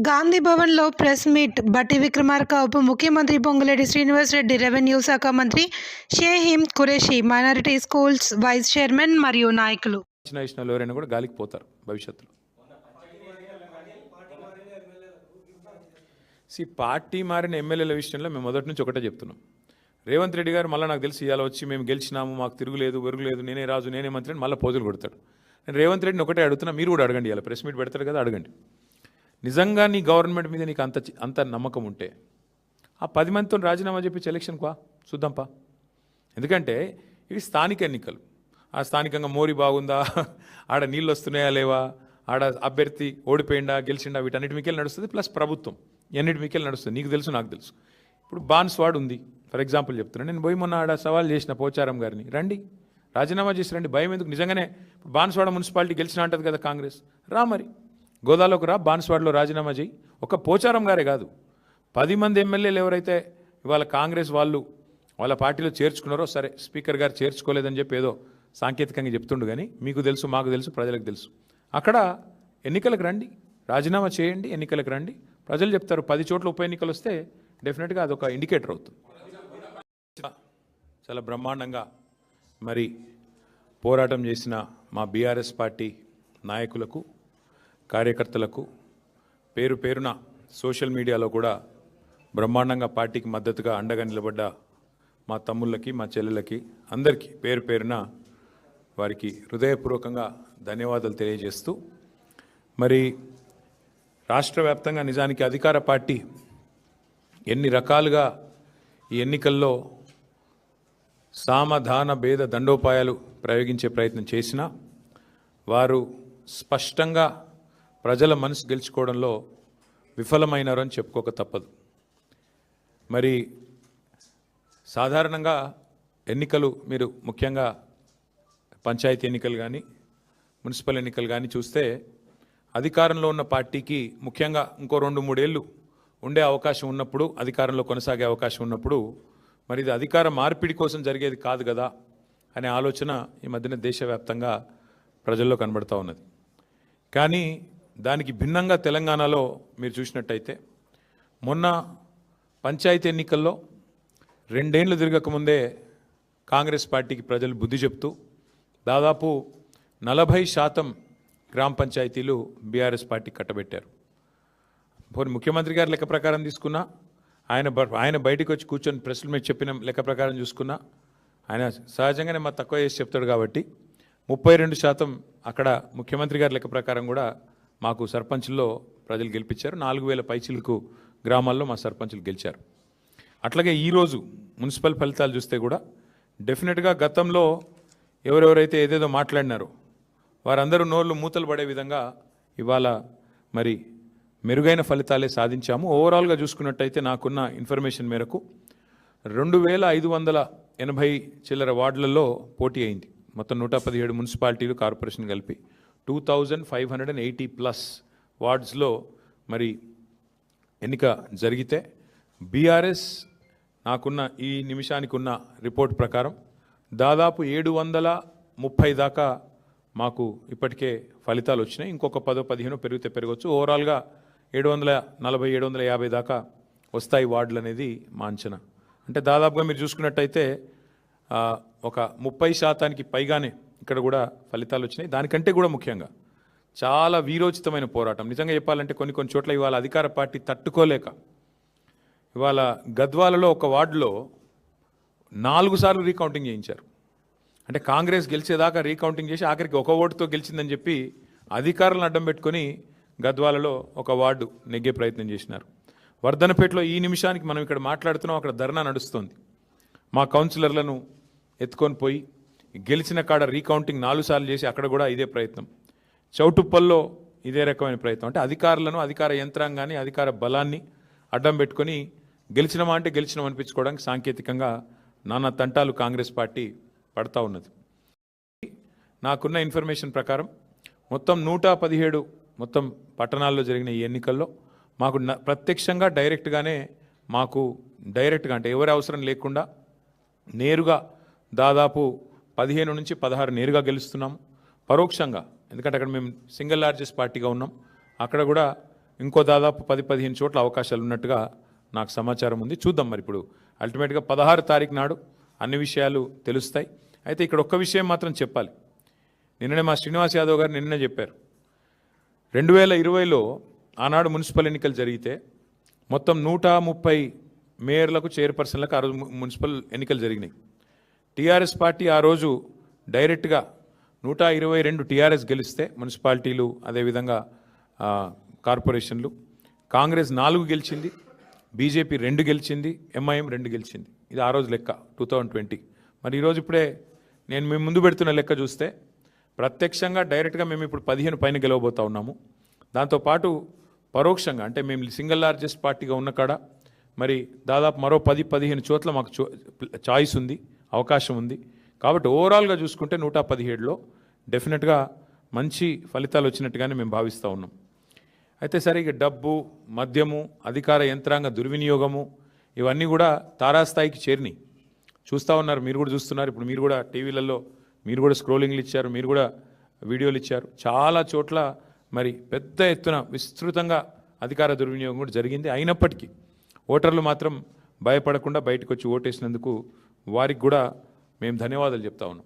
గాంధీ భవన్లో press meet. బట్టి విక్రమార్క, ఉప ముఖ్యమంత్రి పొంగులేటి శ్రీనివాసరెడ్డి, రెవెన్యూ శాఖ మంత్రి Shaheem Qureshi, minority schools vice chairman మరియు నాయకులు. ఎవరైనా కూడా గాలికి పోతారు భవిష్యత్తులో. పార్టీ మారిన ఎమ్మెల్యేల విషయంలో మేము మొదటి నుంచి ఒకటే చెప్తున్నాం. రేవంత్ రెడ్డి గారు మళ్ళీ నాకు తెలిసి ఇవాళ వచ్చి మేము గెలిచినాము, మాకు తిరుగులేదు, వెరుగులేదు, నేనే రాజు, నేనే మంత్రి అని మళ్ళీ పోజులు కొడతాడు. నేను రేవంత్ రెడ్డిని ఒకటే అడుగుతున్నా, మీరు కూడా అడగండి. ఇలా ప్రెస్ మీట్ పెడతారు కదా, అడగండి. నిజంగా నీ గవర్నమెంట్ మీద నీకు అంత నమ్మకం ఉంటే ఆ 10 మందితో రాజీనామా చెప్పి ఎలక్షన్కి చూద్దాంపా. ఎందుకంటే ఇవి స్థానిక ఎన్నికలు. ఆ స్థానికంగా మోరీ బాగుందా, ఆడ నీళ్ళు వస్తున్నాయా లేవా, ఆడ అభ్యర్థి ఓడిపోయిందా గెలిచిండా, వీటన్నిటి మీకెళ్ళి నడుస్తుంది. ప్లస్ ప్రభుత్వం ఎన్నిటి మీకెళ్ళి నడుస్తుంది. నీకు తెలుసు, నాకు తెలుసు. ఇప్పుడు బాన్స్వాడ్ ఉంది ఫర్ ఎగ్జాంపుల్ చెప్తున్నాను. నేను పోయి మొన్న ఆడ సవాల్ చేసిన పోచారం గారిని, రండి రాజీనామా చేసి రండి, భయం ఎందుకు. నిజంగానే బాన్స్వాడ మున్సిపాలిటీ గెలిచిన అంటది కదా కాంగ్రెస్, రా మరి గోదాలోకి రా, బాన్స్వాడలో రాజీనామా చేయి. ఒక పోచారం గారే కాదు, 10 మంది ఎమ్మెల్యేలు ఎవరైతే ఇవాళ కాంగ్రెస్ వాళ్ళు వాళ్ళ పార్టీలో చేర్చుకున్నారో, సరే స్పీకర్ గారు చేర్చుకోలేదని చెప్పి ఏదో సాంకేతికంగా చెప్తుండు, కానీ మీకు తెలుసు, మాకు తెలుసు, ప్రజలకు తెలుసు. అక్కడ ఎన్నికలకు రండి, రాజీనామా చేయండి, ఎన్నికలకు రండి, ప్రజలు చెప్తారు. 10 చోట్ల ఉప ఎన్నికలు వస్తే డెఫినెట్గా అదొక ఇండికేటర్ అవుతుంది. చాలా బ్రహ్మాండంగా మరి పోరాటం చేసిన మా బీఆర్ఎస్ పార్టీ నాయకులకు, కార్యకర్తలకు, పేరు పేరున సోషల్ మీడియాలో కూడా బ్రహ్మాండంగా పార్టీకి మద్దతుగా అండగా నిలబడ్డ మా తమ్ముళ్ళకి, మా చెల్లెలకి అందరికీ పేరు పేరున వారికి హృదయపూర్వకంగా ధన్యవాదాలు తెలియజేస్తూ, మరి రాష్ట్ర వ్యాప్తంగా నిజానికి అధికార పార్టీ ఎన్ని రకాలుగా ఈ ఎన్నికల్లో సామధాన భేద దండోపాయాలు ప్రయోగించే ప్రయత్నం చేసినా వారు స్పష్టంగా ప్రజల మనసు గెలుచుకోవడంలో విఫలమైనారు అని చెప్పుకోక తప్పదు. మరి సాధారణంగా ఎన్నికలు మీరు ముఖ్యంగా పంచాయతీ ఎన్నికలు కానీ మున్సిపల్ ఎన్నికలు కానీ చూస్తే అధికారంలో ఉన్న పార్టీకి ముఖ్యంగా ఇంకో 2-3 ఏళ్ళు ఉండే అవకాశం ఉన్నప్పుడు, అధికారంలో కొనసాగే అవకాశం ఉన్నప్పుడు, మరి ఇది అధికార మార్పిడి కోసం జరిగేది కాదు కదా అనే ఆలోచన ఈ మధ్యన దేశవ్యాప్తంగా ప్రజల్లో కనబడుతూ ఉన్నది. కానీ దానికి భిన్నంగా తెలంగాణలో మీరు చూసినట్టయితే మొన్న పంచాయతీ ఎన్నికల్లో 2 ఏళ్ళు తిరగకముందే కాంగ్రెస్ పార్టీకి ప్రజలు బుద్ధి చెప్తూ దాదాపు 40% గ్రామ పంచాయతీలు బీఆర్ఎస్ పార్టీ కట్టబెట్టారు. పోనీ ముఖ్యమంత్రి గారి లెక్క ప్రకారం తీసుకున్నా, ఆయన బయటకు వచ్చి కూర్చొని ప్రెస్ల మీద చెప్పిన లెక్క ప్రకారం చూసుకున్నా, ఆయన సహజంగానే మా తక్కువ చేసి చెప్తాడు కాబట్టి 32% అక్కడ ముఖ్యమంత్రి గారి లెక్క ప్రకారం కూడా మాకు సర్పంచుల్లో ప్రజలు గెలిపించారు. 4000 పైచిలకు గ్రామాల్లో మా సర్పంచులు గెలిచారు. అట్లాగే ఈరోజు మున్సిపల్ ఫలితాలు చూస్తే కూడా డెఫినెట్గా గతంలో ఎవరెవరైతే ఏదేదో మాట్లాడినారో వారందరూ నోర్లు మూతలు పడే విధంగా ఇవాళ మరి మెరుగైన ఫలితాలే సాధించాము. ఓవరాల్గా చూసుకున్నట్టయితే నాకున్న ఇన్ఫర్మేషన్ మేరకు 2580 చిల్లర వార్డులలో పోటీ అయింది. మొత్తం 117 మున్సిపాలిటీలు, కార్పొరేషన్ కలిపి 2580+ వార్డ్స్లో మరి ఎన్నిక జరిగితే బీఆర్ఎస్ నాకున్న ఈ నిమిషానికి ఉన్న రిపోర్ట్ ప్రకారం దాదాపు 730 దాకా మాకు ఇప్పటికే ఫలితాలు వచ్చినాయి. ఇంకొక 10-15 పెరిగితే పెరగవచ్చు. ఓవరాల్గా 740-750 దాకా వస్తాయి వార్డులు అనేది మా అంచనా. అంటే దాదాపుగా మీరు చూసుకున్నట్టయితే ఒక 30% పైగానే ఇక్కడ కూడా ఫలితాలు వచ్చినాయి. దానికంటే కూడా ముఖ్యంగా చాలా వీరోచితమైన పోరాటం. నిజంగా చెప్పాలంటే కొన్ని చోట్ల ఇవాళ అధికార పార్టీ తట్టుకోలేక ఇవాళ గద్వాలలో ఒక వార్డులో 4 సార్లు రీకౌంటింగ్ చేయించారు. అంటే కాంగ్రెస్ గెలిచేదాకా రీకౌంటింగ్ చేసి ఆఖరికి 1 ఓటుతో గెలిచిందని చెప్పి అధికారులను అడ్డం పెట్టుకొని గద్వాలలో ఒక వార్డు నెగ్గే ప్రయత్నం చేసినారు. వర్ధనపేటలో ఈ నిమిషానికి మనం ఇక్కడ మాట్లాడుతున్నాం, అక్కడ ధర్నా నడుస్తుంది. మా కౌన్సిలర్లను ఎత్తుకొని పోయి గెలిచిన కాడ రీకౌంటింగ్ 4 సార్లు చేసి అక్కడ కూడా ఇదే ప్రయత్నం. చౌటుప్పల్లో ఇదే రకమైన ప్రయత్నం. అంటే అధికారులను, అధికార యంత్రాంగాన్ని, అధికార బలాన్ని అడ్డం పెట్టుకొని గెలిచినమా అంటే గెలిచినాం అనిపించుకోవడానికి సాంకేతికంగా నానా తంటాలు కాంగ్రెస్ పార్టీ పడతా ఉన్నది. నాకున్న ఇన్ఫర్మేషన్ ప్రకారం మొత్తం 117 మొత్తం పట్టణాల్లో జరిగిన ఈ ఎన్నికల్లో మాకు ప్రత్యక్షంగా డైరెక్ట్గానే అంటే ఎవరి అవసరం లేకుండా నేరుగా దాదాపు 15 నుంచి 16 నేరుగా గెలుస్తున్నాము. పరోక్షంగా, ఎందుకంటే అక్కడ మేము సింగిల్ లార్జెస్ట్ పార్టీగా ఉన్నాం, అక్కడ కూడా ఇంకో దాదాపు 10-15 చోట్ల అవకాశాలు ఉన్నట్టుగా నాకు సమాచారం ఉంది. చూద్దాం మరి ఇప్పుడు అల్టిమేట్గా 16 తారీఖు నాడు అన్ని విషయాలు తెలుస్తాయి. అయితే ఇక్కడ ఒక్క విషయం మాత్రం చెప్పాలి. నిన్ననే మా శ్రీనివాస్ యాదవ్ గారు నిన్ననే చెప్పారు, 2020లో ఆనాడు మున్సిపల్ ఎన్నికలు జరిగితే మొత్తం 130 మేయర్లకు చైర్పర్సన్లకు ఆ రోజు మున్సిపల్ ఎన్నికలు జరిగినాయి. టీఆర్ఎస్ పార్టీ ఆ రోజు డైరెక్ట్గా 122 టీఆర్ఎస్ గెలిస్తే మున్సిపాలిటీలు, అదేవిధంగా కార్పొరేషన్లు, కాంగ్రెస్ 4 గెలిచింది, బీజేపీ 2 గెలిచింది, ఎంఐఎం 2 గెలిచింది. ఇది ఆ రోజు లెక్క 2020. మరి ఈరోజు ఇప్పుడే నేను మేము ముందు పెడుతున్న లెక్క చూస్తే ప్రత్యక్షంగా డైరెక్ట్గా మేము ఇప్పుడు 15 పైన గెలవబోతా ఉన్నాము. దాంతోపాటు పరోక్షంగా అంటే మేము సింగిల్ లార్జెస్ట్ పార్టీగా ఉన్న కాడ మరి దాదాపు మరో 10-15 చోట్ల మాకు చాయిస్ ఉంది, అవకాశం ఉంది. కాబట్టి ఓవరాల్గా చూసుకుంటే 117లో డెఫినెట్గా మంచి ఫలితాలు వచ్చినట్టుగానే మేము భావిస్తూ ఉన్నాం. అయితే సరే, ఇక డబ్బు, మద్యము, అధికార యంత్రాంగ దుర్వినియోగము ఇవన్నీ కూడా తారాస్థాయికి చేరినాయి. చూస్తూ ఉన్నారు, మీరు కూడా చూస్తున్నారు. ఇప్పుడు మీరు కూడా టీవీలలో మీరు కూడా స్క్రోలింగ్లు ఇచ్చారు, మీరు కూడా వీడియోలు ఇచ్చారు. చాలా చోట్ల మరి పెద్ద ఎత్తున విస్తృతంగా అధికార దుర్వినియోగం కూడా జరిగింది. అయినప్పటికీ ఓటర్లు మాత్రం భయపడకుండా బయటకు వచ్చి ఓటేసినందుకు వారికి కూడా మేము ధన్యవాదాలు చెప్తా ఉన్నాం.